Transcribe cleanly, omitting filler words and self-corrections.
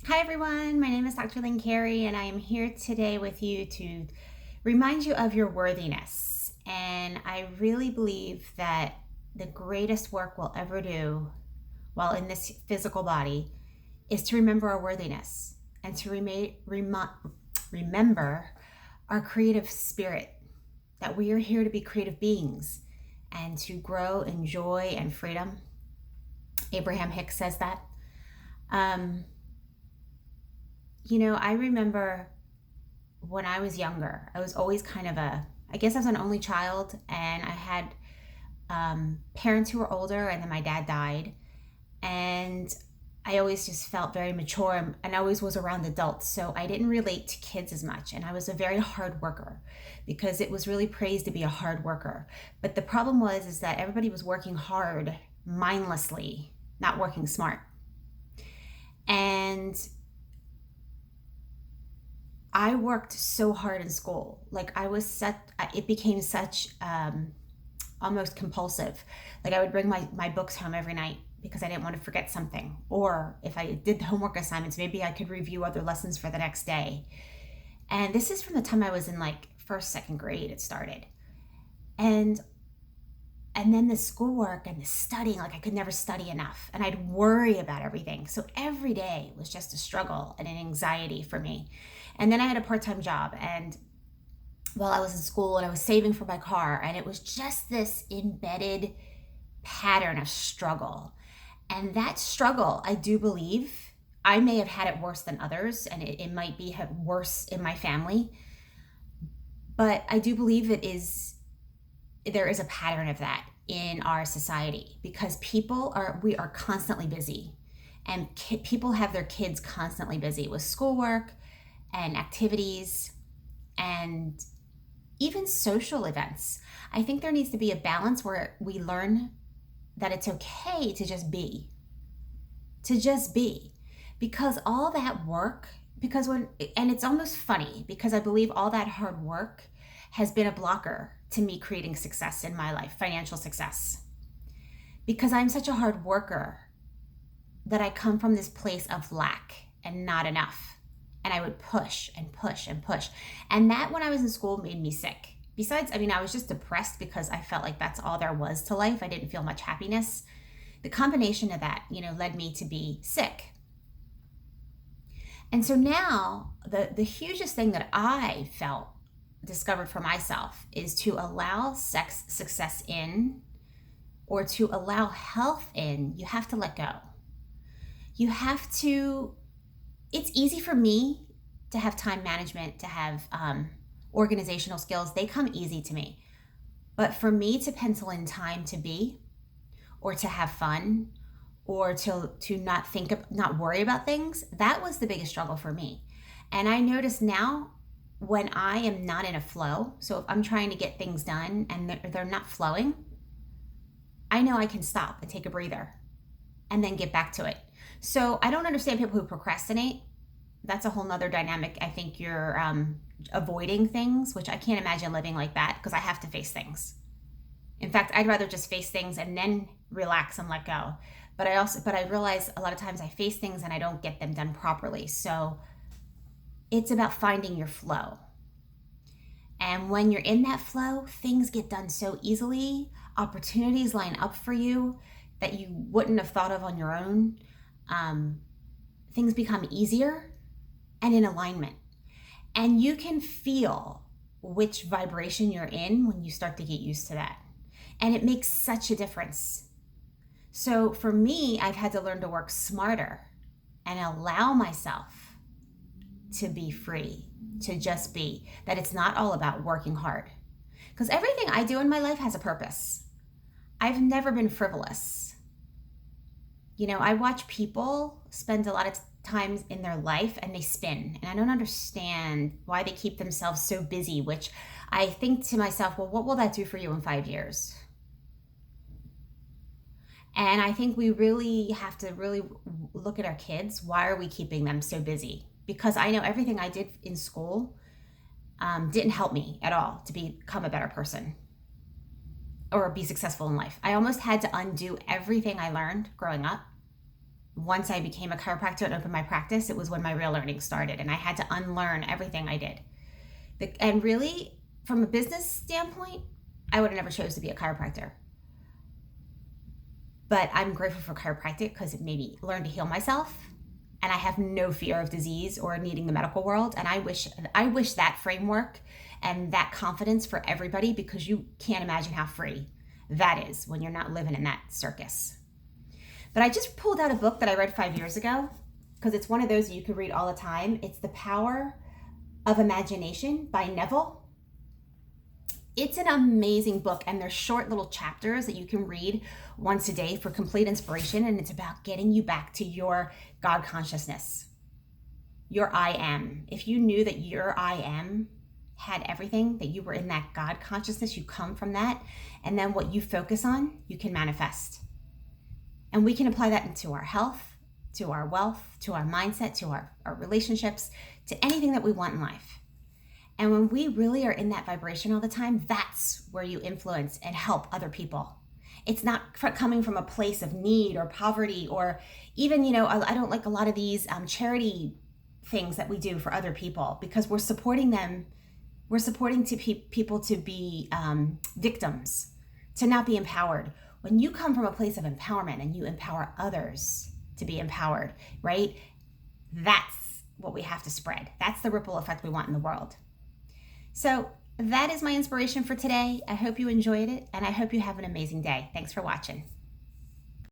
Hi everyone, my name is Dr. Lynn Carey and I am here today with you to remind you of your worthiness. And I really believe that the greatest work we'll ever do while in this physical body is to remember our worthiness and to remember our creative spirit, that we are here to be creative beings and to grow in joy and freedom. Abraham Hicks says that. Um, I remember when I was younger, I was always I guess I was an only child, and I had parents who were older, and then my dad died. And I always just felt very mature and I always was around adults. So I didn't relate to kids as much. And I was a very hard worker because it was really praised to be a hard worker. But the problem is that everybody was working hard mindlessly, not working smart. And I worked so hard in school. Like it became such almost compulsive. Like I would bring my books home every night because I didn't want to forget something. Or if I did the homework assignments, maybe I could review other lessons for the next day. And this is from the time I was in like first, second grade, it started. And then the schoolwork and the studying, like I could never study enough. And I'd worry about everything. So every day was just a struggle and an anxiety for me. And then I had a part-time job. And while I was in school and I was saving for my car, and it was just this embedded pattern of struggle. And that struggle, I do believe, I may have had it worse than others, and it might be worse in my family. But I do believe there is a pattern of that in our society because we are constantly busy, and people have their kids constantly busy with schoolwork and activities and even social events. I think there needs to be a balance where we learn that it's okay to just be, because all that work, and it's almost funny because I believe all that hard work has been a blocker to me creating success in my life, financial success. Because I'm such a hard worker that I come from this place of lack and not enough. And I would push and push and push. And that, when I was in school, made me sick. Besides, I was just depressed because I felt like that's all there was to life. I didn't feel much happiness. The combination of that, led me to be sick. And so now the hugest thing that I discovered for myself is to allow success in, or to allow health in. You have to let go. It's easy for me to have time management, to have organizational skills. They come easy to me. But for me to pencil in time to be, or to have fun, or to not worry about things, that was the biggest struggle for me. And I notice now, when I am not in a flow, so if I'm trying to get things done and they're not flowing, I know I can stop and take a breather and then get back to it. So I don't understand people who procrastinate. That's a whole nother dynamic. I think you're avoiding things, which I can't imagine living like that because I have to face things. In fact, I'd rather just face things and then relax and let go. But I realize a lot of times I face things and I don't get them done properly. So it's about finding your flow. And when you're in that flow, things get done so easily. Opportunities line up for you that you wouldn't have thought of on your own. Things become easier and in alignment. And you can feel which vibration you're in when you start to get used to that. And it makes such a difference. So for me, I've had to learn to work smarter and allow myself to be free, to just be, that it's not all about working hard. Because everything I do in my life has a purpose. I've never been frivolous. I watch people spend a lot of times in their life and they spin. And I don't understand why they keep themselves so busy, which I think to myself, well, what will that do for you in 5 years? And I think we really have to look at our kids. Why are we keeping them so busy? Because I know everything I did in school didn't help me at all to become a better person or be successful in life. I almost had to undo everything I learned growing up Once I became a chiropractor and opened my practice, it was when my real learning started, and I had to unlearn everything I did. And really, from a business standpoint, I would have never chose to be a chiropractor. But I'm grateful for chiropractic because it made me learn to heal myself, and I have no fear of disease or needing the medical world. And I wish that framework and that confidence for everybody, because you can't imagine how free that is when you're not living in that circus. But I just pulled out a book that I read 5 years ago because it's one of those you could read all the time. It's The Power of Imagination by Neville. It's an amazing book, and there's short little chapters that you can read once a day for complete inspiration, and it's about getting you back to your God consciousness, your I am. If you knew that your I am had everything, that you were in that God consciousness, you come from that, and then what you focus on, you can manifest. And we can apply that into our health, to our wealth, to our mindset, to our relationships, to anything that we want in life. And when we really are in that vibration all the time, that's where you influence and help other people. It's not coming from a place of need or poverty, or even, I don't like a lot of these charity things that we do for other people, because we're supporting them. We're supporting people to be victims, to not be empowered. When you come from a place of empowerment and you empower others to be empowered, right? That's what we have to spread. That's the ripple effect we want in the world. So that is my inspiration for today. I hope you enjoyed it, and I hope you have an amazing day. Thanks for watching.